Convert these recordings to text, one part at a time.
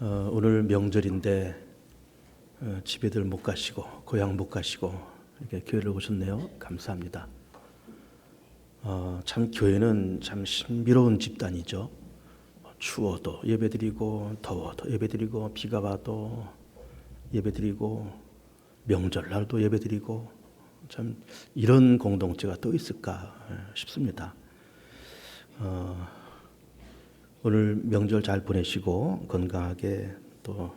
오늘 명절인데 집에들 못 가시고 고향 못 가시고 이렇게 교회를 오셨네요. 감사합니다. 참 교회는 참 신비로운 집단이죠. 추워도 예배드리고 더워도 예배드리고 비가 와도 예배드리고 명절날도 예배드리고 참 이런 공동체가 또 있을까 싶습니다. 오늘 명절 잘 보내시고 건강하게 또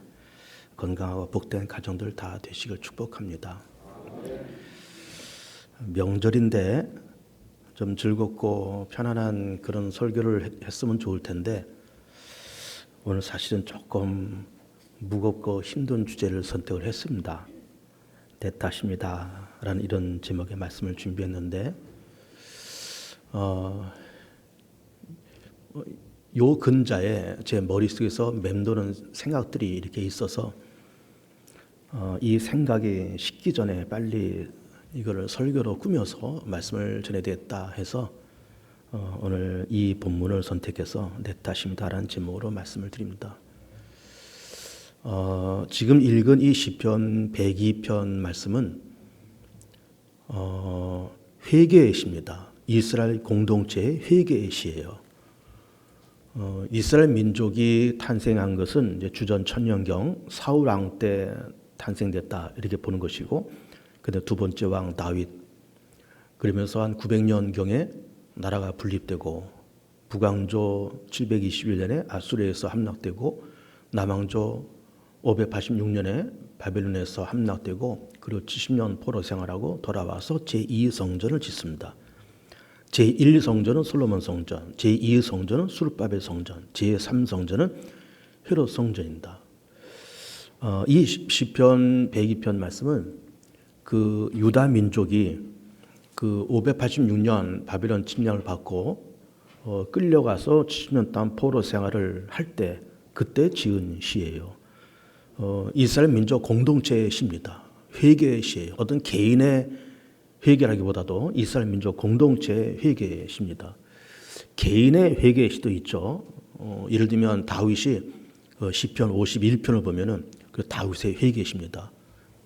건강하고 복된 가정들 다 되시길 축복합니다. 명절인데 좀 즐겁고 편안한 그런 설교를 했으면 좋을 텐데 오늘 사실은 조금 무겁고 힘든 주제를 선택을 했습니다. 내 탓입니다 라는 이런 제목의 말씀을 준비했는데 요 근자에 제 머릿속에서 맴도는 생각들이 이렇게 있어서 이 생각이 식기 전에 빨리 이거를 설교로 꾸며서 말씀을 전해야 되겠다 해서 오늘 이 본문을 선택해서 내 탓입니다라는 제목으로 말씀을 드립니다. 지금 읽은 이 시편 102편 말씀은 회개의 시입니다. 이스라엘 공동체의 회개의 시예요. 이스라엘 민족이 탄생한 것은 이제 주전 천년경 사울 왕 때 탄생됐다 이렇게 보는 것이고, 근데 두 번째 왕 다윗 그러면서 한 900년경에 나라가 분립되고 북왕조 721년에 아수르에서 함락되고 남왕조 586년에 바벨론에서 함락되고 그리고 70년 포로 생활하고 돌아와서 제2성전을 짓습니다. 제1성전은 솔로몬 성전, 제2성전은 수르바벨 성전, 제3성전은 헤롯 성전입니다. 이 시편 102편 말씀은 그 유다 민족이 그 586년 바벨론 침략을 받고 끌려가서 70년 동안 포로 생활을 할 때 그때 지은 시예요. 이스라엘 민족 공동체의 시입니다. 회개의 시예요. 어떤 개인의 회개라기보다도 이스라엘 민족 공동체의 회개의 시입니다. 개인의 회개의 시도 있죠. 예를 들면 다윗이 시편 51편을 보면은 그 다윗의 회개의 시입니다.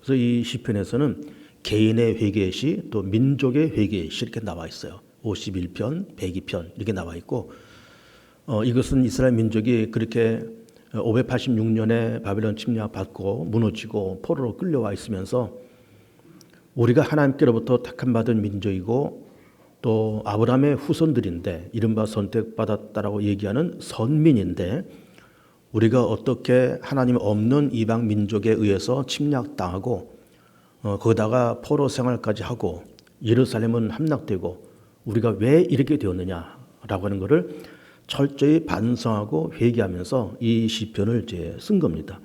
그래서 이 시편에서는 개인의 회개의 시, 또 민족의 회개의 시 이렇게 나와 있어요. 51편, 102편 이렇게 나와 있고, 이것은 이스라엘 민족이 그렇게 586년에 바벨론 침략 받고 무너지고 포로로 끌려와 있으면서 우리가 하나님께로부터 택함받은 민족이고 또 아브라함의 후손들인데 이른바 선택받았다라고 얘기하는 선민인데 우리가 어떻게 하나님 없는 이방 민족에 의해서 침략당하고 거기다가 포로 생활까지 하고 예루살렘은 함락되고 우리가 왜 이렇게 되었느냐라고 하는 것을 철저히 반성하고 회개하면서 이 시편을 이제 쓴 겁니다.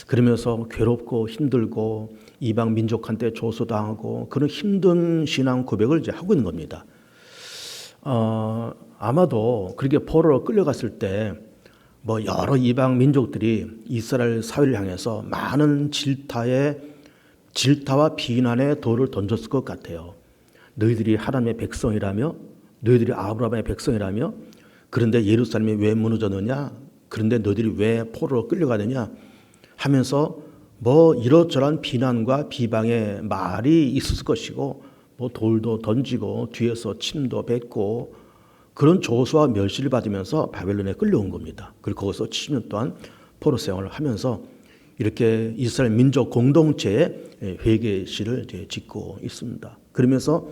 그러면서 괴롭고 힘들고 이방 민족한테 조소당하고 그런 힘든 신앙 고백을 이제 하고 있는 겁니다. 아마도 그렇게 포로로 끌려갔을 때 뭐 여러 이방 민족들이 이스라엘 사회를 향해서 많은 질타와 비난의 돌을 던졌을 것 같아요. 너희들이 하나님의 백성이라며, 너희들이 아브라함의 백성이라며, 그런데 예루살렘이 왜 무너졌느냐? 그런데 너희들이 왜 포로로 끌려가느냐? 하면서 뭐 이런저런 비난과 비방의 말이 있었을 것이고 뭐 돌도 던지고 뒤에서 침도 뱉고 그런 조소와 멸시를 받으면서 바벨론에 끌려온 겁니다. 그리고 거기서 70년 동안 포로 생활을 하면서 이렇게 이스라엘 민족 공동체의 회개의 시를 이제 짓고 있습니다. 그러면서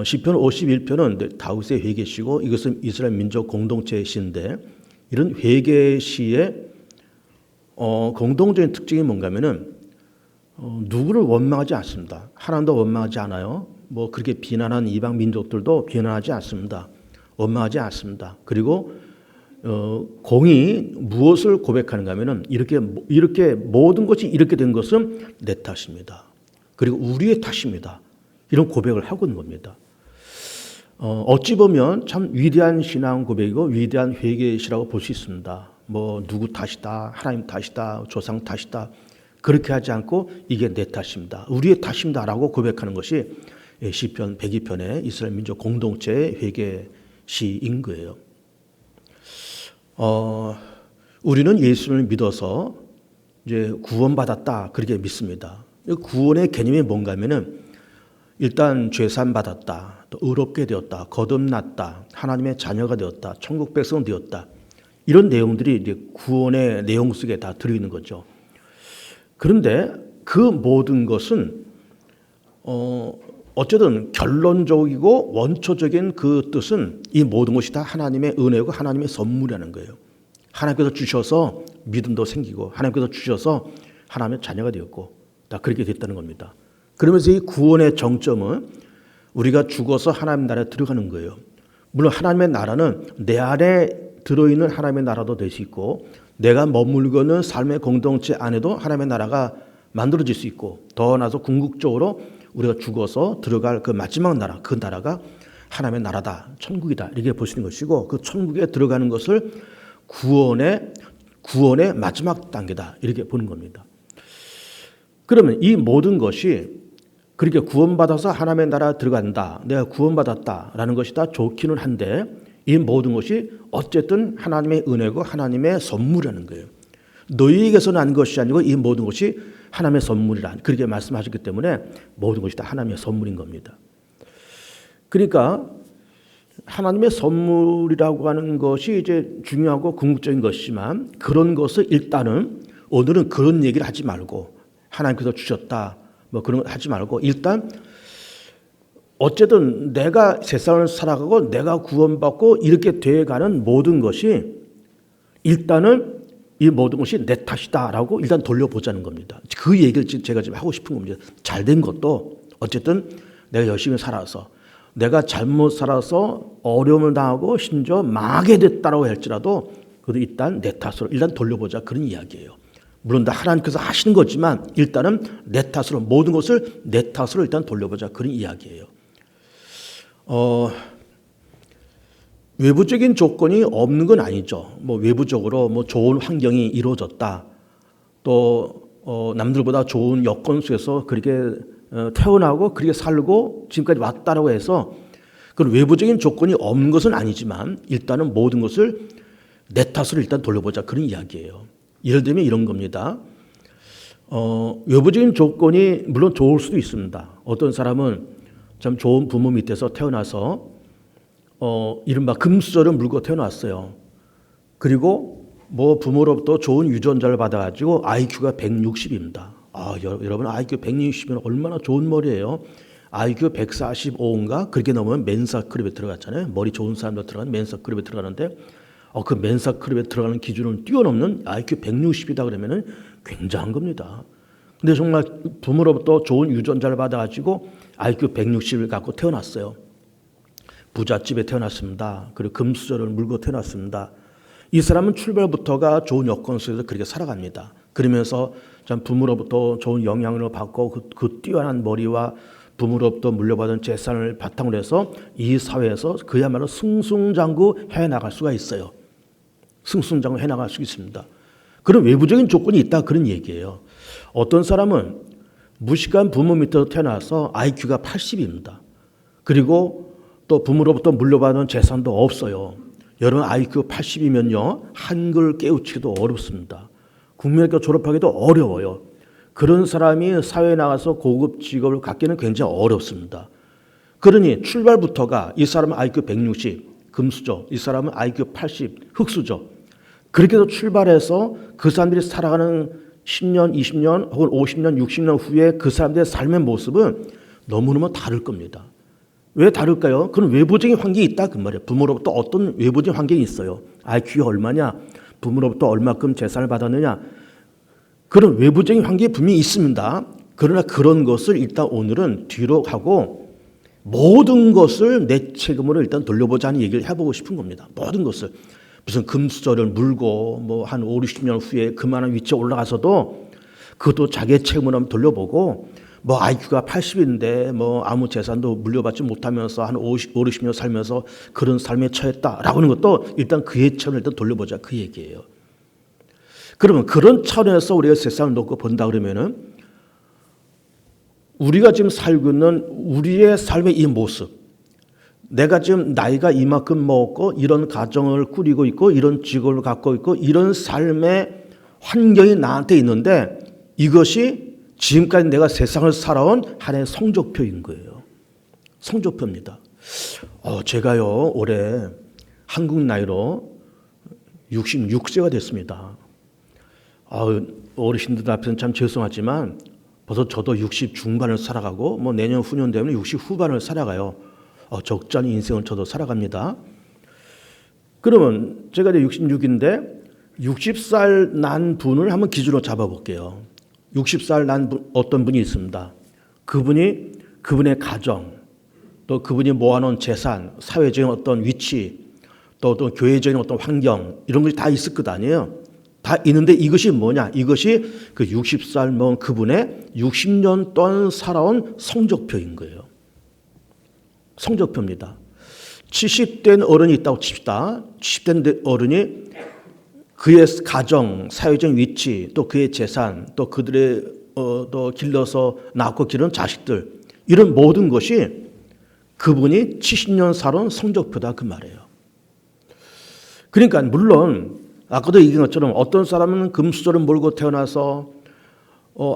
시편 51편은 다윗의 회개의 시고 이것은 이스라엘 민족 공동체의 시인데 이런 회개의 시의 공동적인 특징이 뭔가 하면은 누구를 원망하지 않습니다. 하나님도 원망하지 않아요. 뭐 그렇게 비난한 이방 민족들도 비난하지 않습니다. 원망하지 않습니다. 그리고 공이 무엇을 고백하는가 하면은 이렇게 모든 것이 이렇게 된 것은 내 탓입니다. 그리고 우리의 탓입니다. 이런 고백을 하고 있는 겁니다. 어찌 보면 참 위대한 신앙 고백이고 위대한 회개의 시라고 볼 수 있습니다. 뭐 누구 탓이다, 하나님 탓이다, 조상 탓이다 그렇게 하지 않고 이게 내 탓입니다. 우리의 탓입니다라고 고백하는 것이 시편 102편의 이스라엘 민족 공동체의 회개 시인 거예요. 우리는 예수를 믿어서 이제 구원받았다 그렇게 믿습니다. 구원의 개념이 뭔가 하면은 일단 죄산 받았다, 또 의롭게 되었다, 거듭났다, 하나님의 자녀가 되었다, 천국 백성 되었다. 이런 내용들이 이제 구원의 내용 속에 다 들어있는 거죠. 그런데 그 모든 것은 어쨌든 결론적이고 원초적인 그 뜻은 이 모든 것이 다 하나님의 은혜고 하나님의 선물이라는 거예요. 하나님께서 주셔서 믿음도 생기고 하나님께서 주셔서 하나님의 자녀가 되었고 다 그렇게 됐다는 겁니다. 그러면서 이 구원의 정점은 우리가 죽어서 하나님 나라에 들어가는 거예요. 물론 하나님의 나라는 내 안에 들어있는 하나님의 나라도 될 수 있고 내가 머물고 있는 삶의 공동체 안에도 하나님의 나라가 만들어질 수 있고 더 나아가서 궁극적으로 우리가 죽어서 들어갈 그 마지막 나라, 그 나라가 하나님의 나라다, 천국이다 이렇게 보시는 것이고 그 천국에 들어가는 것을 구원의 마지막 단계다 이렇게 보는 겁니다. 그러면 이 모든 것이 그렇게 구원받아서 하나님의 나라에 들어간다, 내가 구원받았다라는 것이 다 좋기는 한데 이 모든 것이 어쨌든 하나님의 은혜고 하나님의 선물이라는 거예요. 너희에게서 난 것이 아니고 이 모든 것이 하나님의 선물이라 그렇게 말씀하셨기 때문에 모든 것이 다 하나님의 선물인 겁니다. 그러니까 하나님의 선물이라고 하는 것이 이제 중요하고 궁극적인 것이지만 그런 것을 일단은 오늘은 그런 얘기를 하지 말고 하나님께서 주셨다 뭐 그런 거 하지 말고 일단 어쨌든 내가 세상을 살아가고 내가 구원받고 이렇게 되어가는 모든 것이 일단은 이 모든 것이 내 탓이다라고 일단 돌려보자는 겁니다. 그 얘기를 제가 지금 하고 싶은 겁니다. 잘된 것도 어쨌든 내가 열심히 살아서 내가 잘못 살아서 어려움을 당하고 심지어 망하게 됐다고 할지라도 그래도 일단 내 탓으로 일단 돌려보자 그런 이야기예요. 물론 다 하나님께서 하시는 거지만 일단은 내 탓으로 모든 것을 내 탓으로 일단 돌려보자 그런 이야기예요. 외부적인 조건이 없는 건 아니죠. 뭐 외부적으로 뭐 좋은 환경이 이루어졌다. 또 남들보다 좋은 여건 속에서 그렇게 태어나고 그렇게 살고 지금까지 왔다라고 해서 그런 외부적인 조건이 없는 것은 아니지만 일단은 모든 것을 내 탓으로 일단 돌려보자 그런 이야기예요. 예를 들면 이런 겁니다. 외부적인 조건이 물론 좋을 수도 있습니다. 어떤 사람은 참 좋은 부모 밑에서 태어나서 이른바 금수저를 물고 태어났어요. 그리고 뭐 부모로부터 좋은 유전자를 받아가지고 IQ가 160입니다. 여러분 IQ 160이면 얼마나 좋은 머리예요. IQ 145인가 그렇게 넘으면 멘사 클럽에 들어갔잖아요. 머리 좋은 사람들 들어가는 멘사 클럽에 들어가는데 그 멘사 클럽에 들어가는 기준을 뛰어넘는 IQ 160이다 그러면은 굉장한 겁니다. 근데 정말 부모로부터 좋은 유전자를 받아가지고 IQ 160을 갖고 태어났어요. 부잣집에 태어났습니다. 그리고 금수저를 물고 태어났습니다. 이 사람은 출발부터가 좋은 여건 속에서 그렇게 살아갑니다. 그러면서 참 부모로부터 좋은 영향을 받고 그 뛰어난 머리와 부모로부터 물려받은 재산을 바탕으로 해서 이 사회에서 그야말로 승승장구 해나갈 수가 있어요. 승승장구 해나갈 수 있습니다. 그런 외부적인 조건이 있다 그런 얘기예요. 어떤 사람은 무식한 부모 밑에서 태어나서 IQ가 80입니다. 그리고 또 부모로부터 물려받은 재산도 없어요. 여러분 IQ 80이면요 한글 깨우치기도 어렵습니다. 국민학교 졸업하기도 어려워요. 그런 사람이 사회에 나가서 고급 직업을 갖기는 굉장히 어렵습니다. 그러니 출발부터가 이 사람은 IQ 160 금수저, 이 사람은 IQ 80 흙수저. 그렇게 해서 출발해서 그 사람들이 살아가는 10년, 20년 혹은 50년, 60년 후에 그 사람들의 삶의 모습은 너무너무 다를 겁니다. 왜 다를까요? 그런 외부적인 환경이 있다 그 말이에요. 부모로부터 어떤 외부적인 환경이 있어요. IQ가 얼마냐, 부모로부터 얼마큼 재산을 받았느냐, 그런 외부적인 환경이 분명히 있습니다. 그러나 그런 것을 일단 오늘은 뒤로 가고 모든 것을 내 책임으로 일단 돌려보자는 얘기를 해보고 싶은 겁니다. 모든 것을. 무슨 금수저를 물고 뭐 한 5, 60년 후에 그만한 위치에 올라가서도 그것도 자기의 책임으로 한번 돌려보고 뭐 IQ가 80인데 뭐 아무 재산도 물려받지 못하면서 한 50, 60년 살면서 그런 삶에 처했다라고 하는 것도 일단 그의 차원을 일단 돌려보자 그 얘기예요. 그러면 그런 차원에서 우리가 세상을 놓고 본다 그러면은 우리가 지금 살고 있는 우리의 삶의 이 모습, 내가 지금 나이가 이만큼 먹었고 이런 가정을 꾸리고 있고 이런 직업을 갖고 있고 이런 삶의 환경이 나한테 있는데 이것이 지금까지 내가 세상을 살아온 하나의 성적표인 거예요. 성적표입니다. 제가요 올해 한국 나이로 66세가 됐습니다. 어르신들 앞에서는 참 죄송하지만 벌써 저도 60 중반을 살아가고 뭐 내년 후년 되면 60 후반을 살아가요. 적지 않은 인생을 저도 살아갑니다. 그러면 제가 이제 66인데 60살 난 분을 한번 기준으로 잡아볼게요. 60살 난 어떤 분이 있습니다. 그분의 가정, 또 그분이 모아놓은 재산, 사회적인 어떤 위치, 또 교회적인 어떤 환경 이런 것이 다 있을 것 아니에요. 다 있는데 이것이 뭐냐? 이것이 그 60살 먹은 그분의 60년 동안 살아온 성적표인 거예요. 성적표입니다. 70된 어른이 있다고 칩시다. 70된 어른이 그의 가정, 사회적 위치, 또 그의 재산, 또 그들의 또 길러서 낳고 기른 자식들 이런 모든 것이 그분이 70년 살아온 성적표다 그 말이에요. 그러니까 물론 아까도 얘기한 것처럼 어떤 사람은 금수저를 몰고 태어나서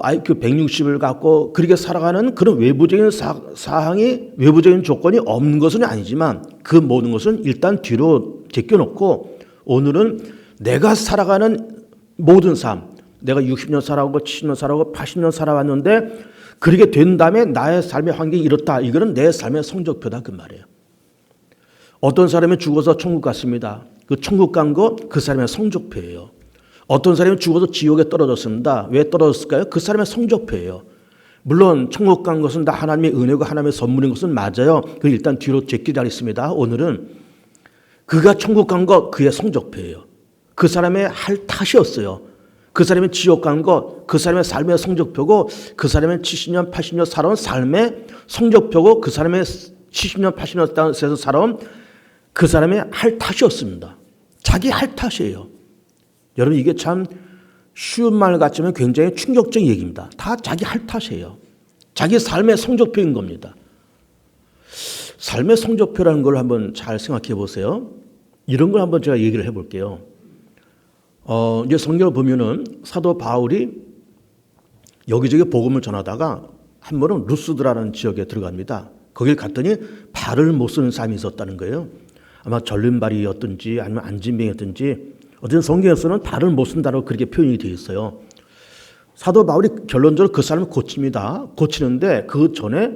IQ 160을 갖고 그렇게 살아가는 그런 외부적인 사항이 외부적인 조건이 없는 것은 아니지만 그 모든 것은 일단 뒤로 제껴놓고 오늘은 내가 살아가는 모든 삶 내가 60년 살아오고 70년 살아오고 80년 살아왔는데 그렇게 된 다음에 나의 삶의 환경이 이렇다. 이거는 내 삶의 성적표다 그 말이에요. 어떤 사람이 죽어서 천국 갔습니다. 그 천국 간 거 그 사람의 성적표예요. 어떤 사람이 죽어서 지옥에 떨어졌습니다. 왜 떨어졌을까요? 그 사람의 성적표예요. 물론 천국 간 것은 다 하나님의 은혜고 하나님의 선물인 것은 맞아요. 그 일단 뒤로 제끼자겠습니다. 오늘은 그가 천국 간 거 그의 성적표예요. 그 사람의 할 탓이었어요. 그 사람이 지옥 간 거 그 사람의 삶의 성적표고 그 사람의 70년 80년 살아온 삶의 성적표고 그 사람의 70년 80년에서 살아온 그 사람의 할 탓이었습니다. 자기 할 탓이에요. 여러분 이게 참 쉬운 말 같지만 굉장히 충격적인 얘기입니다. 다 자기 할 탓이에요. 자기 삶의 성적표인 겁니다. 삶의 성적표라는 걸 한번 잘 생각해 보세요. 이런 걸 한번 제가 얘기를 해볼게요. 이제 성경을 보면은 사도 바울이 여기저기 복음을 전하다가 한 번은 루스드라는 지역에 들어갑니다. 거길 갔더니 발을 못 쓰는 사람이 있었다는 거예요. 아마 절름발이었든지 아니면 안진병이었든지 어쨌든 성경에서는 발을 못 쓴다고 그렇게 표현이 되어 있어요. 사도 바울이 결론적으로 그 사람을 고칩니다. 고치는데 그 전에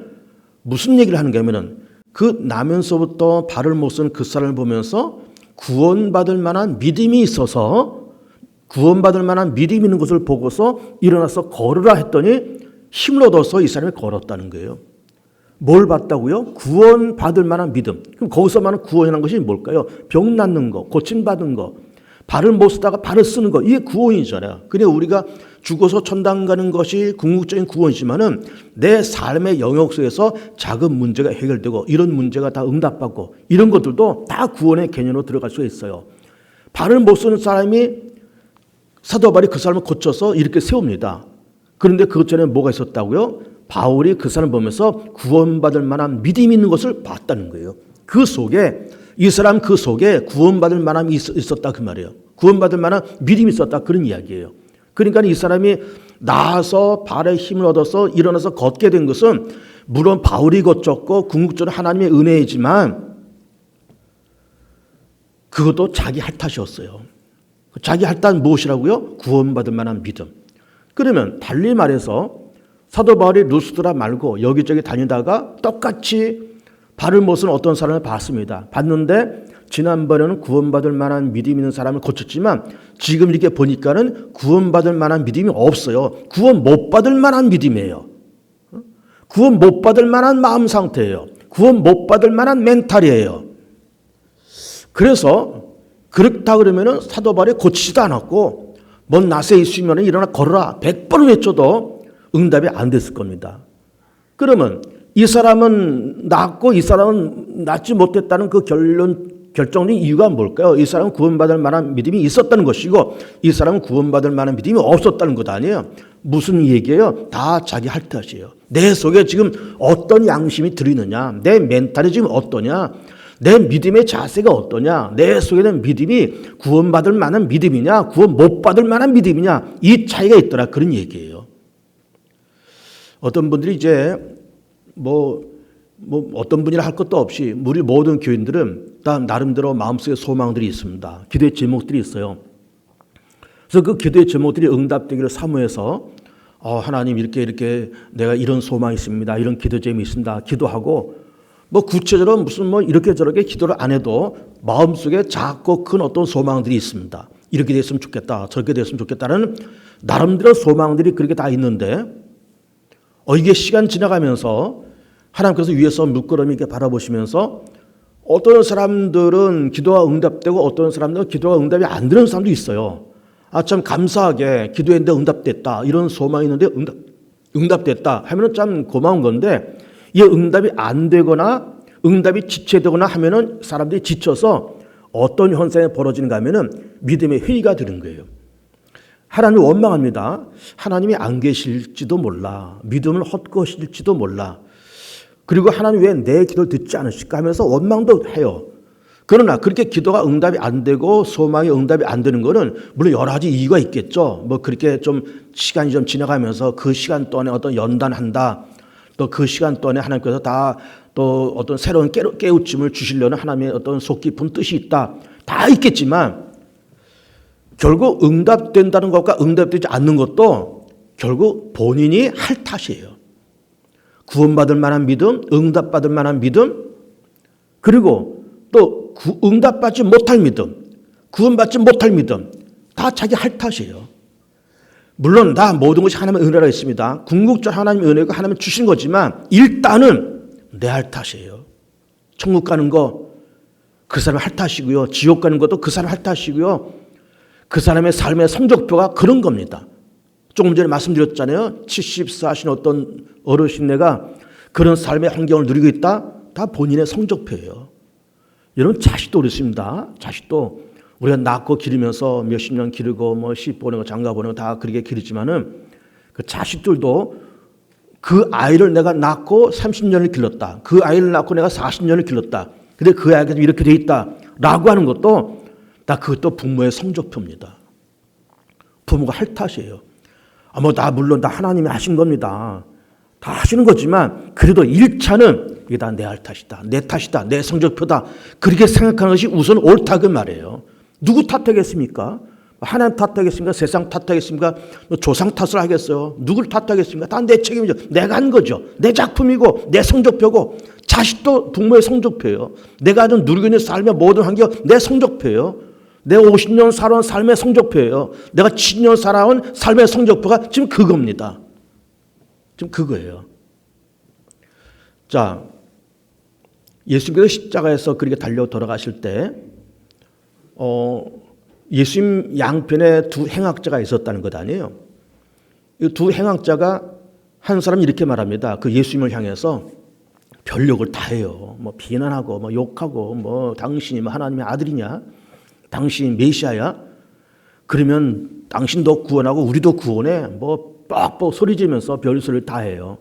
무슨 얘기를 하는가 하면은 그 나면서부터 발을 못 쓰는 그 사람을 보면서 구원받을 만한 믿음이 있어서 구원받을 만한 믿음이 있는 것을 보고서 일어나서 걸으라 했더니 힘을 얻어서 이 사람이 걸었다는 거예요. 뭘 봤다고요? 구원받을 만한 믿음. 그럼 거기서 말하는 구원이라는 것이 뭘까요? 병 낫는 거, 고침받은 거, 발을 못 쓰다가 발을 쓰는 거. 이게 구원이잖아요. 그래 우리가 죽어서 천당 가는 것이 궁극적인 구원이지만은 내 삶의 영역 속에서 작은 문제가 해결되고 이런 문제가 다 응답받고 이런 것들도 다 구원의 개념으로 들어갈 수 있어요. 발을 못 쓰는 사람이 사도 바울이 그 사람을 고쳐서 이렇게 세웁니다. 그런데 그것 전에 뭐가 있었다고요? 바울이 그 사람을 보면서 구원받을 만한 믿음이 있는 것을 봤다는 거예요. 그 속에 이 사람 그 속에 구원받을 만함이 있었다 그 말이에요. 구원받을 만한 믿음이 있었다 그런 이야기예요. 그러니까 이 사람이 나아서 발에 힘을 얻어서 일어나서 걷게 된 것은 물론 바울이 고쳤고 궁극적으로 하나님의 은혜이지만 그것도 자기 할 탓이었어요. 자기 할 탓은 무엇이라고요? 구원받을 만한 믿음. 그러면 달리 말해서 사도 바울이 루스드라 말고 여기저기 다니다가 똑같이 발을 못 쓰는 어떤 사람을 봤습니다. 봤는데 지난번에는 구원받을 만한 믿음 있는 사람을 고쳤지만 지금 이렇게 보니까는 구원받을 만한 믿음이 없어요. 구원 못 받을 만한 믿음이에요. 구원 못 받을 만한 마음 상태예요. 구원 못 받을 만한 멘탈이에요. 그래서 그렇다 그러면은 사도 바울이 고치지도 않았고 먼 낯에 있으면 일어나 걸어라 100번을 외쳐도 응답이 안 됐을 겁니다. 그러면 이 사람은 낫고 이 사람은 낫지 못했다는 그 결정적인 이유가 뭘까요? 이 사람은 구원받을 만한 믿음이 있었다는 것이고 이 사람은 구원받을 만한 믿음이 없었다는 것 아니에요. 무슨 얘기예요? 다 자기 할 탓이에요. 내 속에 지금 어떤 양심이 들이느냐, 내 멘탈이 지금 어떠냐, 내 믿음의 자세가 어떠냐? 내 속에는 믿음이 구원받을 만한 믿음이냐? 구원 못 받을 만한 믿음이냐? 이 차이가 있더라. 그런 얘기예요. 어떤 분들이 이제 어떤 분이라 할 것도 없이 우리 모든 교인들은 다 나름대로 마음속에 소망들이 있습니다. 기도의 제목들이 있어요. 그래서 그 기도의 제목들이 응답되기를 사모해서 하나님 이렇게 내가 이런 소망이 있습니다. 이런 기도 제목이 있습니다. 기도하고 구체적으로 무슨 이렇게 저렇게 기도를 안 해도 마음속에 작고 큰 어떤 소망들이 있습니다. 이렇게 됐으면 좋겠다. 저렇게 됐으면 좋겠다는 나름대로 소망들이 그렇게 다 있는데 이게 시간 지나가면서 하나님께서 위에서 물끄러미 이렇게 바라보시면서 어떤 사람들은 기도가 응답되고 어떤 사람들은 기도가 응답이 안 되는 사람도 있어요. 참 감사하게 기도했는데 응답됐다. 이런 소망이 있는데 응답됐다 하면은 참 고마운 건데 이 응답이 안 되거나 응답이 지체되거나 하면은 사람들이 지쳐서 어떤 현상이 벌어지는가 하면은 믿음의 회의가 되는 거예요. 하나님을 원망합니다. 하나님이 안 계실지도 몰라. 믿음을 헛것일지도 몰라. 그리고 하나님 왜 내 기도를 듣지 않으실까 하면서 원망도 해요. 그러나 그렇게 기도가 응답이 안 되고 소망이 응답이 안 되는 거는 물론 여러 가지 이유가 있겠죠. 그렇게 좀 시간이 좀 지나가면서 그 시간 동안에 어떤 연단한다. 또 그 시간 동안에 하나님께서 다 또 어떤 새로운 깨우침을 주시려는 하나님의 어떤 속 깊은 뜻이 있다. 다 있겠지만 결국 응답된다는 것과 응답되지 않는 것도 결국 본인이 할 탓이에요. 구원받을 만한 믿음, 응답받을 만한 믿음, 그리고 또 응답받지 못할 믿음, 구원받지 못할 믿음, 다 자기 할 탓이에요. 물론 다 모든 것이 하나님의 은혜라 있습니다. 궁극적으로 하나님의 은혜가 하나님 주신 거지만 일단은 내 할 탓이에요. 천국 가는 거 그 사람 할 탓이고요. 지옥 가는 것도 그 사람 할 탓이고요. 그 사람의 삶의 성적표가 그런 겁니다. 조금 전에 말씀드렸잖아요. 74신 어떤 어르신네가 그런 삶의 환경을 누리고 있다. 다 본인의 성적표예요. 여러분 자식도 그렇습니다. 자식도 우리가 낳고 기르면서 몇십 년 기르고 시집 보내고 장가 보내고 다 그렇게 기르지만은 그 자식들도 그 아이를 내가 낳고 30년을 길렀다. 그 아이를 낳고 내가 40년을 길렀다. 근데 그 아이가 이렇게 돼 있다라고 하는 것도 다 그것도 부모의 성적표입니다. 부모가 할 탓이에요. 물론 다 하나님이 하신 겁니다. 다 하시는 거지만 그래도 1차는 이게 다 내 할 탓이다. 내 탓이다. 내 성적표다. 그렇게 생각하는 것이 우선 옳다 그 말이에요. 누구 탓하겠습니까? 하나님 탓하겠습니까? 세상 탓하겠습니까? 조상 탓을 하겠어요? 누굴 탓하겠습니까? 다 내 책임이죠. 내가 한 거죠. 내 작품이고 내 성적표고 자식도 부모의 성적표예요. 내가 아주 누리고 있는 삶의 모든 환경 내 성적표예요. 내가 50년 살아온 삶의 성적표예요. 내가 7년 살아온 삶의 성적표가 지금 그겁니다. 지금 그거예요. 자, 예수님께서 십자가에서 그렇게 달려 돌아가실 때 예수님 양편에 두 행악자가 있었다는 것 아니에요. 이 두 행악자가 한 사람이 이렇게 말합니다. 그 예수님을 향해서 별욕을 다 해요. 비난하고 욕하고 당신이 하나님의 아들이냐? 당신이 메시아야? 그러면 당신도 구원하고 우리도 구원해. 뻑뻑 소리 지면서 별소리를 다 해요.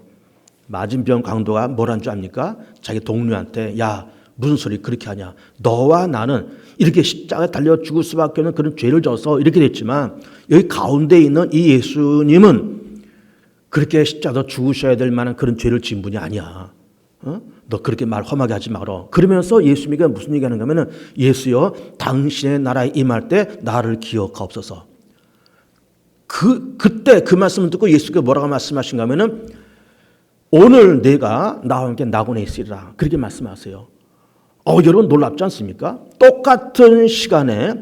맞은편 강도가 뭐란 줄 압니까? 자기 동료한테 야 무슨 소리 그렇게 하냐. 너와 나는 이렇게 십자가에 달려 죽을 수밖에 없는 그런 죄를 져서 이렇게 됐지만 여기 가운데 있는 이 예수님은 그렇게 십자가에 죽으셔야 될 만한 그런 죄를 지은 분이 아니야. 너 그렇게 말 험하게 하지 말어. 그러면서 예수님이 무슨 얘기하는가 하면은 예수여 당신의 나라에 임할 때 나를 기억하옵소서. 그때 그 말씀을 듣고 예수께서 뭐라고 말씀하신가 하면은 오늘 내가 나와 함께 낙원에 있으리라. 그렇게 말씀하세요. 여러분 놀랍지 않습니까? 똑같은 시간에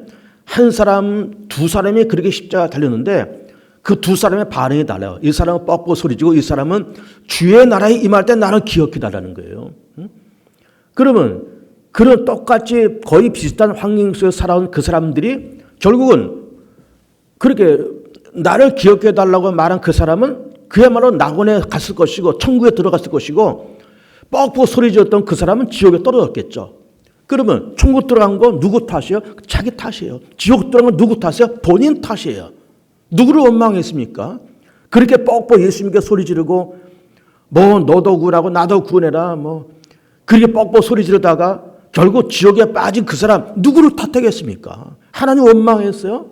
한 사람, 두 사람이 그렇게 십자가 달렸는데 그 두 사람의 반응이 달라요. 이 사람은 뻑뻑 소리지고 이 사람은 주의 나라에 임할 때 나는 기억해달라는 거예요. 그러면 그런 똑같이 거의 비슷한 환경 속에 살아온 그 사람들이 결국은 그렇게 나를 기억해달라고 말한 그 사람은 그야말로 낙원에 갔을 것이고 천국에 들어갔을 것이고 뻑뻑 소리 지었던 그 사람은 지옥에 떨어졌겠죠. 그러면 천국 들어간 거 누구 탓이에요? 자기 탓이에요. 지옥 들어간 거 누구 탓이에요? 본인 탓이에요. 누구를 원망했습니까? 그렇게 뻑뻑 예수님께 소리 지르고 너도 구원하고 나도 구원해라 그렇게 뻑뻑 소리 지르다가 결국 지옥에 빠진 그 사람 누구를 탓하겠습니까? 하나님 원망했어요?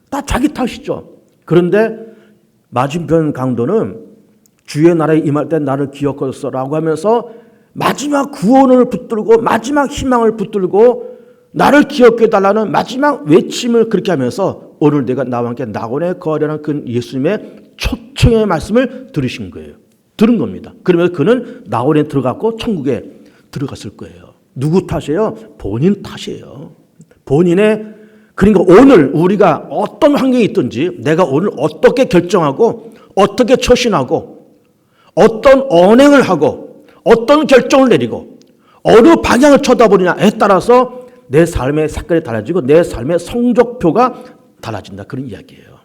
다 자기 탓이죠. 그런데 맞은편 강도는 주의 나라에 임할 때 나를 기억하소서라고 하면서 마지막 구원을 붙들고 마지막 희망을 붙들고 나를 기억해 달라는 마지막 외침을 그렇게 하면서 오늘 내가 나와 함께 낙원에 거하려는 그 예수님의 초청의 말씀을 들으신 거예요. 들은 겁니다. 그러면서 그는 낙원에 들어갔고 천국에 들어갔을 거예요. 누구 탓이에요? 본인 탓이에요. 본인의, 그러니까 오늘 우리가 어떤 환경이 있든지 내가 오늘 어떻게 결정하고 어떻게 처신하고 어떤 언행을 하고 어떤 결정을 내리고 어느 방향을 쳐다보느냐에 따라서 내 삶의 색깔이 달라지고 내 삶의 성적표가 달라진다. 그런 이야기예요.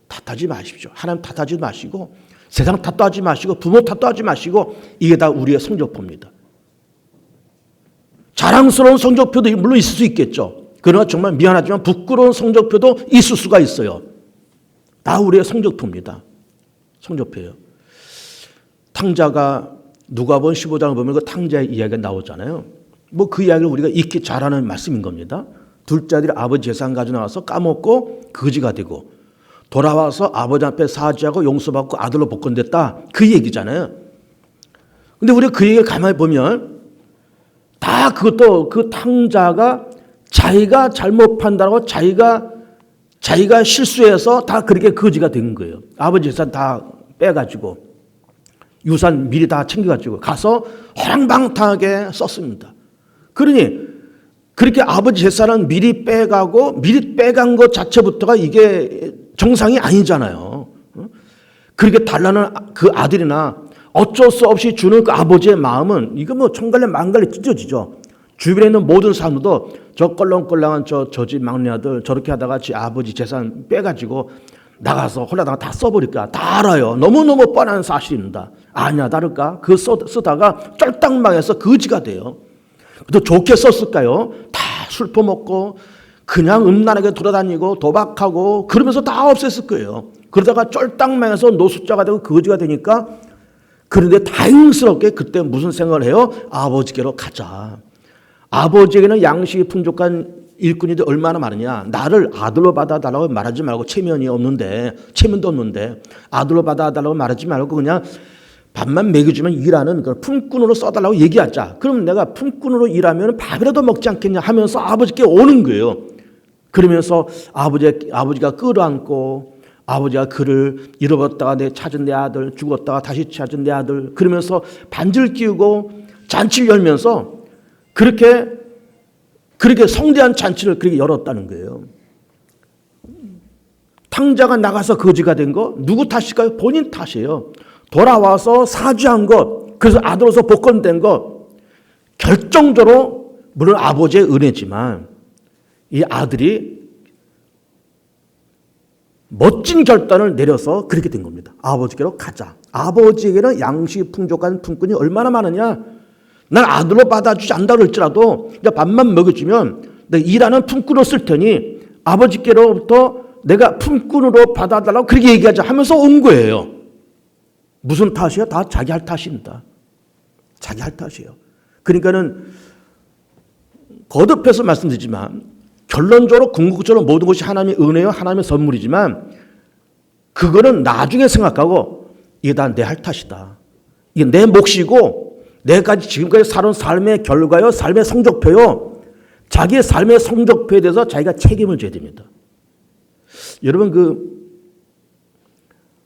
탓하지 마십시오. 하나님 탓하지 마시고 세상 탓도 하지 마시고 부모 탓도 하지 마시고 이게 다 우리의 성적표입니다. 자랑스러운 성적표도 물론 있을 수 있겠죠. 그러나 정말 미안하지만 부끄러운 성적표도 있을 수가 있어요. 다 우리의 성적표입니다. 성적표예요. 탕자가 누가복음 15장을 보면 그 탕자의 이야기가 나오잖아요. 뭐 그 이야기를 우리가 익히 잘 아는 말씀인 겁니다. 둘째 아들이 아버지 재산 가져 나와서 까먹고 거지가 되고 돌아와서 아버지 앞에 사죄하고 용서받고 아들로 복권됐다. 그 얘기잖아요. 근데 우리가 그 얘기를 가만히 보면 다 그것도 그 탕자가 자기가 잘못 판단하고 자기가 실수해서 다 그렇게 거지가 된 거예요. 아버지 재산 다 빼가지고 유산 미리 다 챙겨가지고 가서 허랑방탕하게 썼습니다. 그러니 그렇게 아버지 재산은 미리 빼간 것 자체부터가 이게 정상이 아니잖아요. 그렇게 달라는 그 아들이나 어쩔 수 없이 주는 그 아버지의 마음은 이거 뭐 천갈래 만갈래 찢어지죠. 주변에 있는 모든 사람들도 저 껄렁껄렁한 저 집 막내 아들 저렇게 하다가 지 아버지 재산 빼가지고 나가서 홀라다가 다 써버릴까 다 알아요. 너무너무 뻔한 사실입니다. 아니야 다를까? 그 쓰다가 쫄딱망해서 거지가 돼요. 또 좋게 썼을까요? 다 술 퍼먹고 그냥 음란하게 돌아다니고 도박하고 그러면서 다 없앴을 거예요. 그러다가 쫄딱망해서 노숙자가 되고 거지가 되니까 그런데 다행스럽게 그때 무슨 생각을 해요? 아버지께로 가자. 아버지에게는 양식이 풍족한 일꾼이들 얼마나 많으냐. 나를 아들로 받아달라고 말하지 말고 체면도 없는데 아들로 받아달라고 말하지 말고 그냥 밥만 먹여주면 일하는 그 품꾼으로 써달라고 얘기하자. 그럼 내가 품꾼으로 일하면 밥이라도 먹지 않겠냐 하면서 아버지께 오는 거예요. 그러면서 아버지가 끌어안고 아버지가 그를 잃어버렸다가 찾은 내 아들, 죽었다가 다시 찾은 내 아들 그러면서 반지를 끼우고 잔치를 열면서 그렇게 성대한 잔치를 그렇게 열었다는 거예요. 탕자가 나가서 거지가 된 거 누구 탓일까요? 본인 탓이에요. 돌아와서 사죄한 것, 그래서 아들로서 복권된 것, 결정적으로 물론 아버지의 은혜지만 이 아들이 멋진 결단을 내려서 그렇게 된 겁니다. 아버지께로 가자. 아버지에게는 양식이 풍족한 품꾼이 얼마나 많으냐. 난 아들로 받아주지 않는다 그럴지라도 밥만 먹여주면 내가 일하는 품꾼으로 쓸 테니 아버지께로부터 내가 품꾼으로 받아달라고 그렇게 얘기하자 하면서 온 거예요. 무슨 탓이야? 다 자기 할 탓입니다. 자기 할 탓이에요. 그러니까는 거듭해서 말씀드리지만 결론적으로 궁극적으로 모든 것이 하나님의 은혜요 하나님의 선물이지만 그거는 나중에 생각하고 이게 다 내 할 탓이다. 이게 내 몫이고 내까지 지금까지 살아온 삶의 결과요 삶의 성적표요 자기의 삶의 성적표에 대해서 자기가 책임을 져야 됩니다. 여러분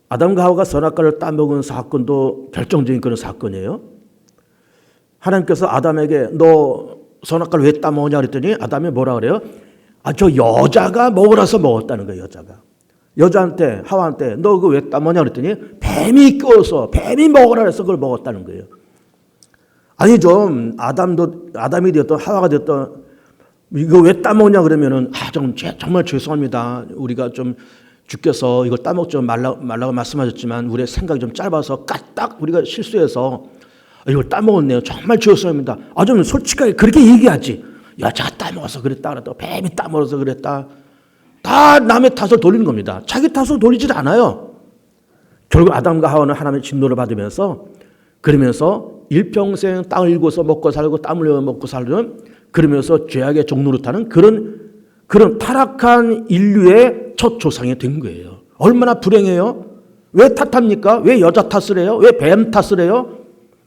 아담과 하와가 선악과를 따먹은 사건도 결정적인 그런 사건이에요. 하나님께서 아담에게 너 선악과를 왜 따먹었냐 그랬더니 아담이 뭐라 그래요? 저 여자가 먹으라서 먹었다는 거예요. 여자한테 하와한테 너 그거 왜 따먹냐 그랬더니 뱀이 껴서 뱀이 먹으라 그래서 그걸 먹었다는 거예요. 아니 좀 아담이 되었던 하와가 되었던 이거 왜 따먹냐 그러면은 정말 죄송합니다. 우리가 좀 주께서 이걸 따먹지 말라고 말씀하셨지만 우리의 생각이 좀 짧아서 까딱 우리가 실수해서 이걸 따먹었네요. 정말 죄송합니다. 좀 솔직하게 그렇게 얘기하지. 여자가 따먹어서 그랬다 그랬다. 뱀이 따먹어서 그랬다. 다 남의 탓을 돌리는 겁니다. 자기 탓을 돌리지 않아요. 결국 아담과 하와는 하나님의 진노를 받으면서 그러면서 일평생 땅을 일궈서 먹고 살고 땀 흘려 먹고 살는, 그러면서 죄악의 종노릇하는 그런 타락한 인류의 첫 조상이 된 거예요. 얼마나 불행해요? 왜 탓합니까? 왜 여자 탓을 해요? 왜 뱀 탓을 해요?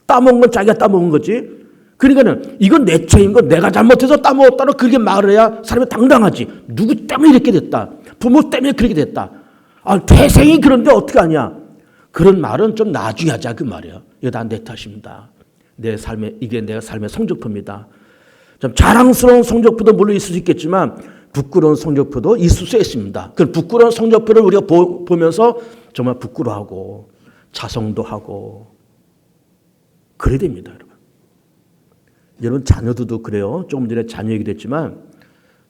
따먹은 건 자기가 따먹은 거지. 그러니까는 이건 내 죄인 거, 내가 잘못해서 따먹었다고 그렇게 말을 해야 사람이 당당하지. 누구 때문에 이렇게 됐다. 부모 때문에 그렇게 됐다. 태생이 그런데 어떻게 하냐. 그런 말은 좀 나중에 하자 그 말이야. 이거 다 내 탓입니다. 이게 내 삶의 성적표입니다. 좀 자랑스러운 성적표도 물론 있을 수 있겠지만 부끄러운 성적표도 있을 수 있습니다. 그 부끄러운 성적표를 우리가 보면서 정말 부끄러워하고 자성도 하고 그래야 됩니다, 여러분. 여러분 자녀들도 그래요. 조금 전에 자녀 얘기도 했지만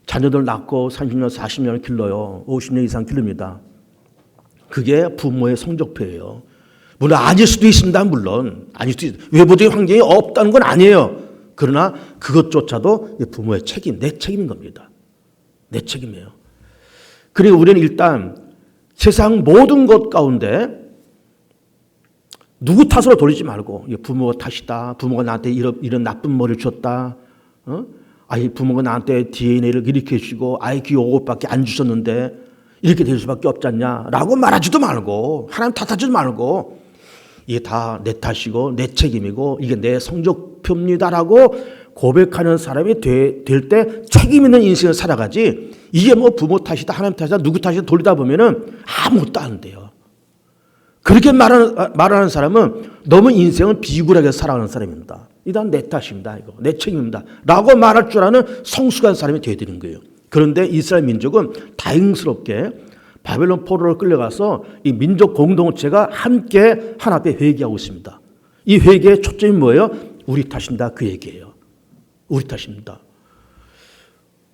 자녀들 낳고 30년, 40년을 길러요. 50년 이상 기릅니다. 그게 부모의 성적표예요. 물론 아닐 수도 있습니다. 물론 아닐 수도 있습니다. 외부적인 환경이 없다는 건 아니에요. 그러나 그것조차도 부모의 책임, 내 책임인 겁니다. 내 책임이에요. 그리고 우리는 일단 세상 모든 것 가운데 누구 탓으로 돌리지 말고 부모가 탓이다. 부모가 나한테 이런 나쁜 머리를 줬다. 부모가 나한테 DNA를 이렇게 해주시고 IQ 5밖에 안 주셨는데 이렇게 될 수밖에 없지 않냐라고 말하지도 말고 하나님 탓하지도 말고 이게 다 내 탓이고 내 책임이고 이게 내 성적표입니다라고 고백하는 사람이 될 때 책임 있는 인생을 살아가지 이게 뭐 부모 탓이다 하나님 탓이다 누구 탓이다 돌리다 보면은 아무것도 안 돼요. 그렇게 말하는 사람은 너무 인생을 비굴하게 살아가는 사람입니다. 이건 내 탓입니다. 이거 내 책임입니다. 라고 말할 줄 아는 성숙한 사람이 되어야 되는 거예요. 그런데 이스라엘 민족은 다행스럽게 바벨론 포로로 끌려가서 이 민족 공동체가 함께 하나 앞에 회개하고 있습니다. 이 회개의 초점이 뭐예요? 우리 탓입니다. 그 얘기예요. 우리 탓입니다.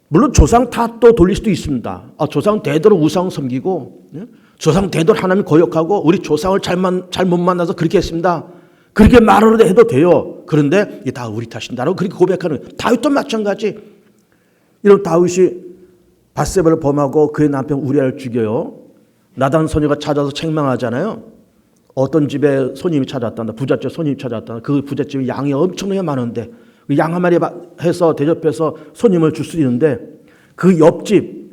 물론 조상 탓도 돌릴 수도 있습니다. 조상 대대로 우상 섬기고 조상 대대로 하나님 거역하고 우리 조상을 잘못 만나서 그렇게 했습니다. 그렇게 말을 해도 돼요. 그런데 이게 다 우리 탓인다라고 그렇게 고백하는 다윗도 마찬가지. 이런 다윗이 밧세바를 범하고 그의 남편 우리아를 죽여요. 나단 소녀가 찾아서 책망하잖아요. 어떤 집에 손님이 찾아왔단다. 부잣집 손님이 찾아왔단다. 그 부잣집에 양이 엄청나게 많은데 그 양 한 마리 해서 대접해서 손님을 줄 수 있는데 그 옆집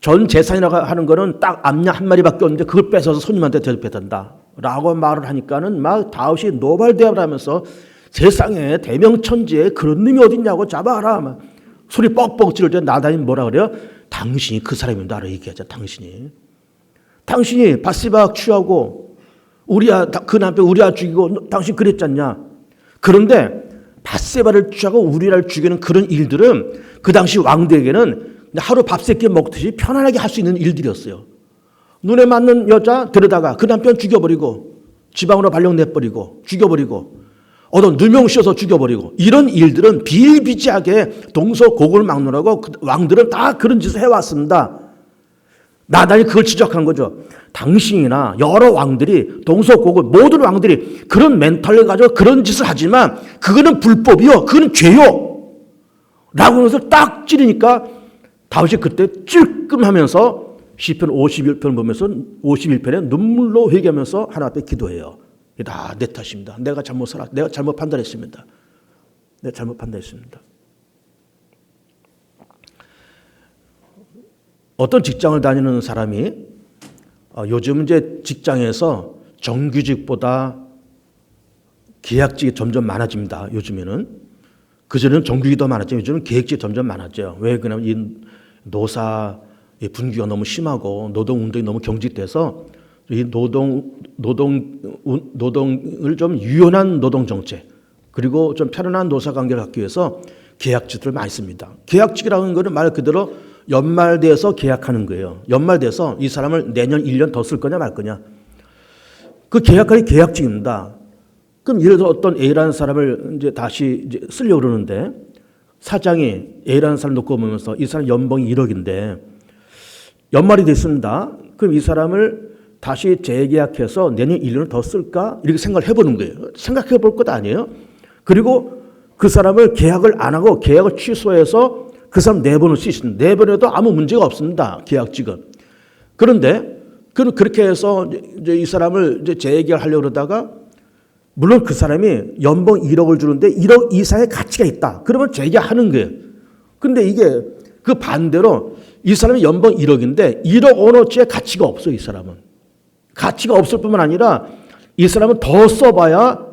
전 재산이라고 하는 거는 딱 암양 한 마리밖에 없는데 그걸 뺏어서 손님한테 대접했단다. 라고 말을 하니까는 막 다윗이 노발대합을 하면서 세상에 대명천지에 그런 놈이 어딨냐고 잡아라. 막 소리 뻑뻑 지를 때 나단이 뭐라 그래요? 당신이 그 사람입니다. 라고 얘기하죠. 당신이 밧세바 취하고 그 남편 우리아 죽이고 당신 그랬잖냐. 그런데 밧세바를 취하고 우리아를 죽이는 그런 일들은 그 당시 왕들에게는 하루 밥 세 끼 먹듯이 편안하게 할 수 있는 일들이었어요. 눈에 맞는 여자 데려다가 그 남편 죽여버리고 지방으로 발령내버리고 죽여버리고 어떤 누명 씌워서 죽여버리고 이런 일들은 비일비재하게 동서고금을 막론하고 왕들은 다 그런 짓을 해왔습니다. 나단이 그걸 지적한 거죠. 당신이나 여러 왕들이 동서고금 모든 왕들이 그런 멘탈을 가지고 그런 짓을 하지만 그거는 불법이요. 그거는 죄요. 라고 해서 딱 찌르니까 다윗이 그때 찔끔하면서 시편 51편을 보면서 51편에 눈물로 회개하면서 하나님 앞에 기도해요. 다 내 탓입니다. 내가 잘못 판단했습니다. 내가 잘못 판단했습니다. 어떤 직장을 다니는 사람이 요즘 이제 직장에서 정규직보다 계약직이 점점 많아집니다. 요즘에는. 그전에는 정규직이 더 많았죠. 요즘은 계약직이 점점 많았죠. 왜 그러냐면 이 노사 분규가 너무 심하고 노동운동이 너무 경직돼서 이 노동을 좀 유연한 노동정책 그리고 좀 편안한 노사관계를 갖기 위해서 계약직들을 많이 씁니다. 계약직이라는 것은 말 그대로 연말돼서 계약하는 거예요. 연말돼서 이 사람을 내년 1년 더 쓸 거냐 말 거냐. 그 계약이 계약직입니다. 그럼 예를 들어 어떤 A라는 사람을 이제 다시 쓰려고 그러는데 사장이 A라는 사람 놓고 보면서 이 사람 연봉이 1억인데 연말이 됐습니다. 그럼 이 사람을 다시 재계약해서 내년 1년을 더 쓸까? 이렇게 생각을 해보는 거예요. 생각해 볼 것 아니에요? 그리고 그 사람을 계약을 안 하고 계약을 취소해서 그 사람 내보낼 수 있습니다. 내보내도 아무 문제가 없습니다. 계약직은. 그런데 그렇게 해서 이제 이 사람을 이제 재계약하려고 그러다가 물론 그 사람이 연봉 1억을 주는데 1억 이상의 가치가 있다. 그러면 재계하는 거예요. 근데 이게 그 반대로 이 사람이 연봉 1억인데 1억 원어치의 가치가 없어, 이 사람은. 가치가 없을 뿐만 아니라 이 사람은 더 써봐야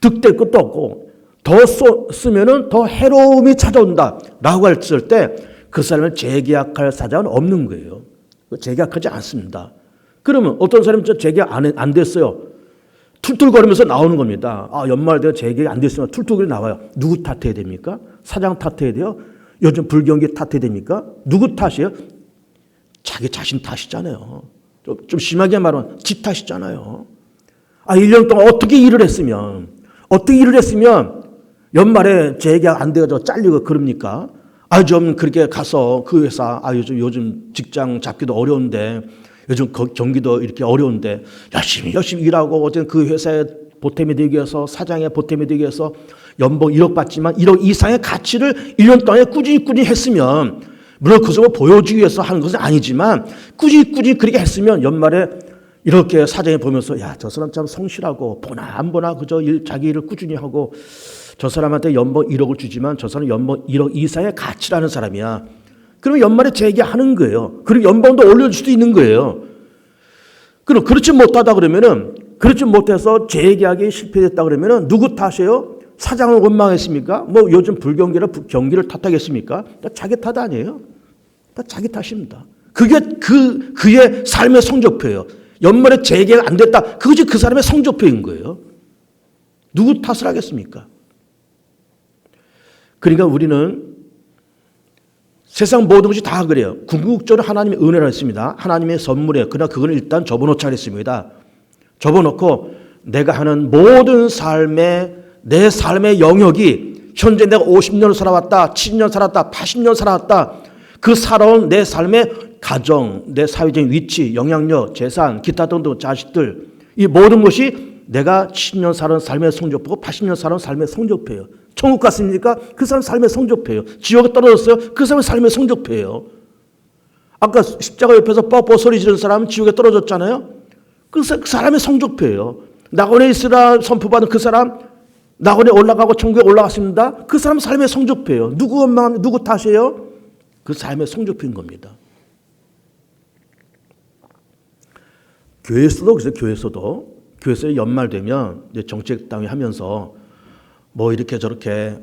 득될 것도 없고 더 쓰면은 더 해로움이 찾아온다. 라고 했을 때 그 사람을 재계약할 사장은 없는 거예요. 재계약하지 않습니다. 그러면 어떤 사람이 재계약 안 됐어요. 툴툴거리면서 나오는 겁니다. 연말 내가 재계약 안 됐으면 툴툴거리 나와요. 누구 탓해야 됩니까? 사장 탓해야 돼요? 요즘 불경기 탓해야 됩니까? 누구 탓이에요? 자기 자신 탓이잖아요. 좀 심하게 말하면 지 탓이잖아요. 1년 동안 어떻게 일을 했으면 연말에 재계약 안 돼가지고 잘리고 그럽니까? 좀 그렇게 가서 그 회사, 요즘 직장 잡기도 어려운데, 요즘 경기도 이렇게 어려운데, 열심히 일하고, 어쨌든 그 회사에 보탬이 되기 위해서, 사장의 보탬이 되기 위해서 연봉 1억 받지만 1억 이상의 가치를 1년 동안에 꾸준히 했으면, 물론 그 속을 보여주기 위해서 하는 것은 아니지만, 꾸준히 그렇게 했으면 연말에 이렇게 사장이 보면서, 저 사람 참 성실하고, 보나 안 보나, 그저 자기 일을 꾸준히 하고, 저 사람한테 연봉 1억을 주지만 저 사람은 연봉 1억 이상의 가치라는 사람이야. 그러면 연말에 재계하는 거예요. 그리고 연봉도 올려줄 수도 있는 거예요. 그럼 그렇지 못해서 재계약이 실패됐다 그러면은 누구 탓이에요? 사장을 원망했습니까? 요즘 불경기나 경기를 탓하겠습니까? 다 자기 탓 아니에요. 다 자기 탓입니다. 그게 그의 삶의 성적표예요. 연말에 재계약 안 됐다. 그것이 그 사람의 성적표인 거예요. 누구 탓을 하겠습니까? 그러니까 우리는 세상 모든 것이 다 그래요. 궁극적으로 하나님의 은혜라 했습니다. 하나님의 선물이에요. 그러나 그건 일단 접어놓자 그랬습니다. 접어놓고 내가 하는 모든 내 삶의 영역이 현재 내가 50년을 살아왔다, 70년 살았다, 80년 살아왔다. 그 살아온 내 삶의 가정, 내 사회적인 위치, 영향력, 재산, 기타 등등 자식들, 이 모든 것이 내가 70년 살은 삶의 성적표고 80년 살은 삶의 성적표예요. 천국 갔습니까? 그 사람 삶의 성적표예요. 지옥에 떨어졌어요? 그 사람의 삶의 성적표예요. 아까 십자가 옆에서 뻐뻐 소리 지르는 사람은 지옥에 떨어졌잖아요. 그 사람의 성적표예요. 낙원에 있으라 선포받은 그 사람, 낙원에 올라가고 천국에 올라갔습니다. 그 사람 삶의 성적표예요. 누구 탓이에요? 그 삶의 성적표인 겁니다. 교회에서도 그래서 교회에서 연말 되면 이제 정책당이 하면서 이렇게 저렇게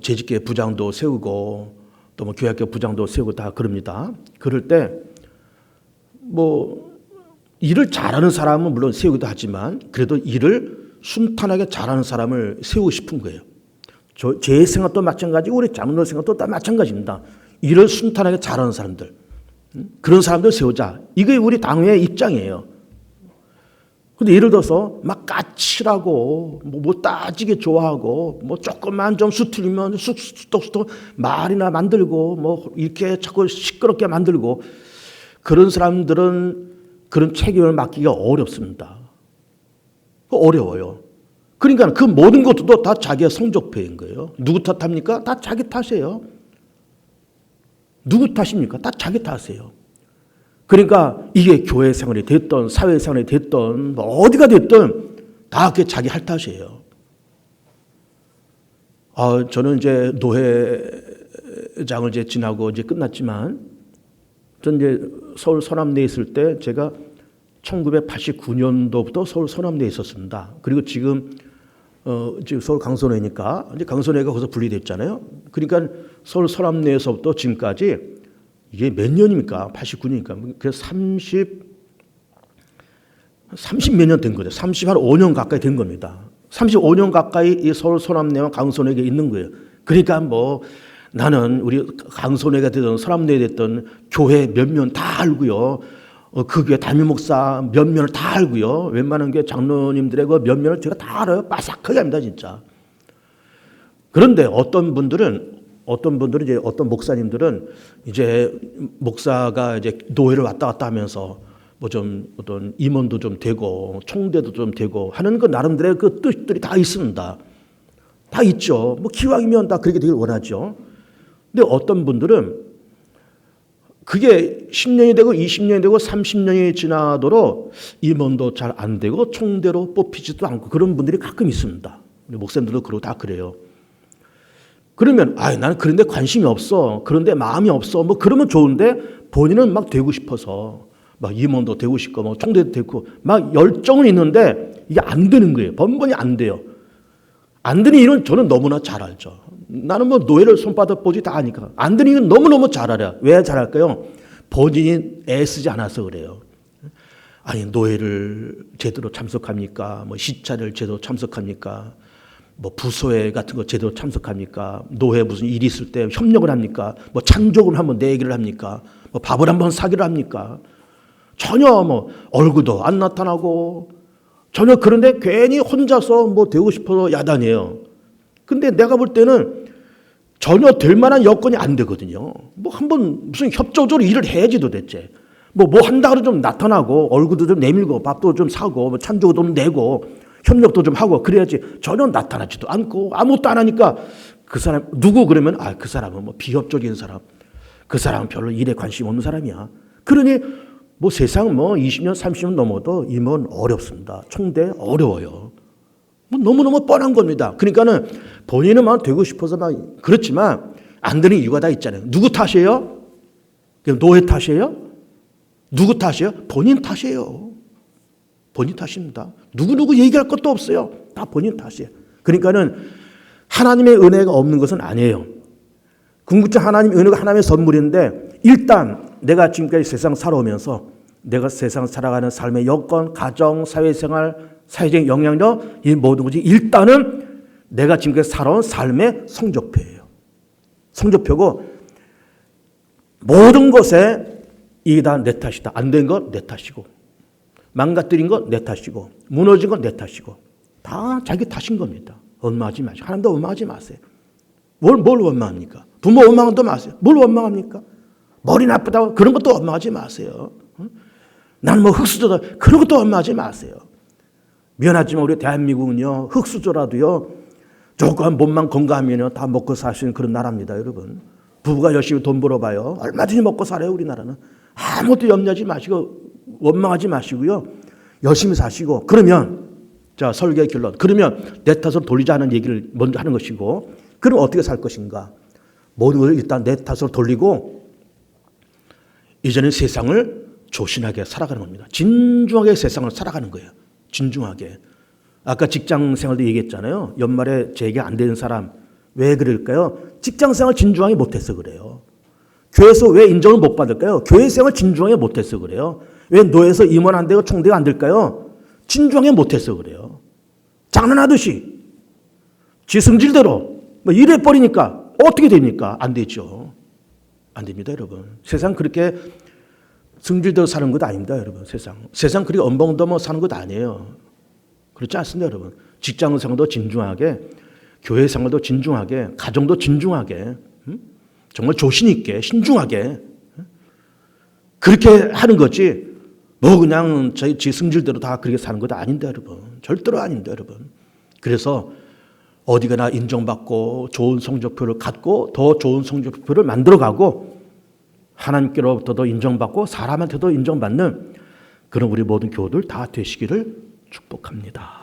재직계 부장도 세우고 또 교회학교 부장도 세우고 다 그럽니다. 그럴 때 일을 잘하는 사람은 물론 세우기도 하지만 그래도 일을 순탄하게 잘하는 사람을 세우고 싶은 거예요. 제 생각도 마찬가지고 우리 장로 생각도 다 마찬가지입니다. 일을 순탄하게 잘하는 사람들, 그런 사람들 세우자. 이게 우리 당회의 입장이에요. 근데 예를 들어서 막 까칠하고 따지게 좋아하고 조금만 좀 수틀리면 쑥쑥 말이나 만들고 이렇게 자꾸 시끄럽게 만들고 그런 사람들은 그런 책임을 맡기기가 어렵습니다. 어려워요. 그러니까 그 모든 것도 다 자기의 성적표인 거예요. 누구 탓합니까? 다 자기 탓이에요. 누구 탓입니까? 다 자기 탓이에요. 그러니까 이게 교회 생활이 됐든 사회 생활이 됐든 어디가 됐든 다 그게 자기 할 탓이에요. 저는 이제 노회장을 이제 지나고 이제 끝났지만 전 이제 서울 서남대에 있을 때 제가 1989년도부터 서울 서남대에 있었습니다. 그리고 지금 서울 강선회니까 이제 강선회가 거기서 분리됐잖아요. 그러니까 서울 서남대에서부터 지금까지 이게 몇 년입니까? 89년이니까. 그래서 30몇 년 된 거죠. 35년 가까이 된 겁니다. 35년 가까이 이 서울 서남대와 강선회가 있는 거예요. 그러니까 나는 우리 강선회가 되든 서남대에 됐든 교회 몇몇 다 알고요. 그 교회 담임 목사 몇몇을 다 알고요. 웬만한 교회 장로님들의 그 몇몇을 제가 다 알아요. 빠삭하게 합니다, 진짜. 그런데 어떤 분들은 이제 어떤 목사님들은 이제 목사가 이제 노회를 왔다 갔다 하면서 어떤 임원도 좀 되고 총대도 좀 되고 하는 그 나름대로의 그 뜻들이 다 있습니다. 다 있죠. 기왕이면 다 그렇게 되길 원하죠. 근데 어떤 분들은 그게 10년이 되고 20년이 되고 30년이 지나도록 임원도 잘 안 되고 총대로 뽑히지도 않고 그런 분들이 가끔 있습니다. 목사님들도 그러고 다 그래요. 그러면 나는 그런데 관심이 없어. 그런데 마음이 없어. 뭐 그러면 좋은데 본인은 막 되고 싶어서 막 임원도 되고 싶고 뭐 총대도 되고 막 열정은 있는데 이게 안 되는 거예요. 번번이 안 돼요. 안 되는 이유는 저는 너무나 잘 알죠. 나는 뭐 노예를 손바닥 보지 다 아니까. 안 되는 이유는 너무너무 잘 알아요. 왜 잘 알까요? 본인이 애쓰지 않아서 그래요. 아니 노예를 제대로 참석합니까? 뭐 시차를 제대로 참석합니까? 뭐 부소회 같은 거 제대로 참석합니까? 노회 무슨 일이 있을 때 협력을 합니까? 뭐 찬조금 한번 내기를 합니까? 뭐 밥을 한번 사기를 합니까? 전혀 뭐 얼굴도 안 나타나고 전혀 그런데 괜히 혼자서 뭐 되고 싶어서 야단이에요. 근데 내가 볼 때는 전혀 될 만한 여건이 안 되거든요. 뭐 한번 무슨 협조적으로 일을 해야지 도대체. 뭐 한다고 좀 나타나고 얼굴도 좀 내밀고 밥도 좀 사고 뭐 찬조도 좀 내고 협력도 좀 하고 그래야지 전혀 나타나지도 않고 아무것도 안 하니까 그 사람 누구 그러면 그 사람은 뭐 비협조적인 사람. 그 사람은 별로 일에 관심 없는 사람이야. 그러니 뭐 세상 뭐 20년 30년 넘어도 임원 어렵습니다. 총대 어려워요. 뭐 너무너무 뻔한 겁니다. 그러니까는 본인은 막 되고 싶어서 막 그렇지만 안 되는 이유가 다 있잖아요. 누구 탓이에요? 노예 탓이에요? 누구 탓이에요? 본인 탓이에요. 본인 탓입니다. 누구누구 얘기할 것도 없어요. 다 본인 탓이에요. 그러니까는 하나님의 은혜가 없는 것은 아니에요. 궁극적 하나님의 은혜가 하나님의 선물인데 일단 내가 지금까지 세상 살아오면서 내가 세상 살아가는 삶의 여건, 가정, 사회생활, 사회적 영향력 이 모든 것이 일단은 내가 지금까지 살아온 삶의 성적표예요. 성적표고 모든 것에 이게 다 내 탓이다. 안 된 것 내 탓이고 망가뜨린 것 내 탓이고 무너진 것 내 탓이고 다 자기 탓인 겁니다. 원망하지 마시고 하나님도 원망하지 마세요. 뭘 원망합니까? 부모 원망도 마세요. 뭘 원망합니까? 머리 나쁘다고 그런 것도 원망하지 마세요. 나는 뭐 흙수저다 그런 것도 원망하지 마세요. 미안하지만 우리 대한민국은요 흙수저라도요 조금 몸만 건강하면요 다 먹고 살 수 있는 그런 나라입니다, 여러분. 부부가 열심히 돈 벌어봐요. 얼마든지 먹고 살아요, 우리나라는. 아무것도 염려하지 마시고 원망하지 마시고요. 열심히 사시고 그러면 자 설계의 결론. 그러면 내 탓으로 돌리자는 얘기를 먼저 하는 것이고 그럼 어떻게 살 것인가? 모든 것을 일단 내 탓으로 돌리고 이제는 세상을 조신하게 살아가는 겁니다. 진중하게 세상을 살아가는 거예요. 진중하게. 아까 직장 생활도 얘기했잖아요. 연말에 재계 안 되는 사람 왜 그럴까요? 직장 생활 진중하게 못해서 그래요. 교회에서 왜 인정을 못 받을까요? 교회 생활 진중하게 못해서 그래요. 왜 노예에서 임원 안 되고 총대가 안 될까요? 진중하게 못해서 그래요. 장난하듯이 지 성질대로 뭐 이래버리니까 어떻게 됩니까? 안 되죠. 안 됩니다, 여러분. 세상 그렇게 성질대로 사는 것 아닙니다, 여러분. 세상 그렇게 엄벙덤벙 사는 것 아니에요. 그렇지 않습니다, 여러분. 직장 생활도 진중하게, 교회 생활도 진중하게, 가정도 진중하게, 정말 조신 있게, 신중하게 그렇게 하는 거지. 뭐 그냥 지 성질대로 다 그렇게 사는 것도 아닌데, 여러분. 절대로 아닌데, 여러분. 그래서 어디 가나 인정받고 좋은 성적표를 갖고 더 좋은 성적표를 만들어가고 하나님께로부터도 인정받고 사람한테도 인정받는 그런 우리 모든 교우들 다 되시기를 축복합니다.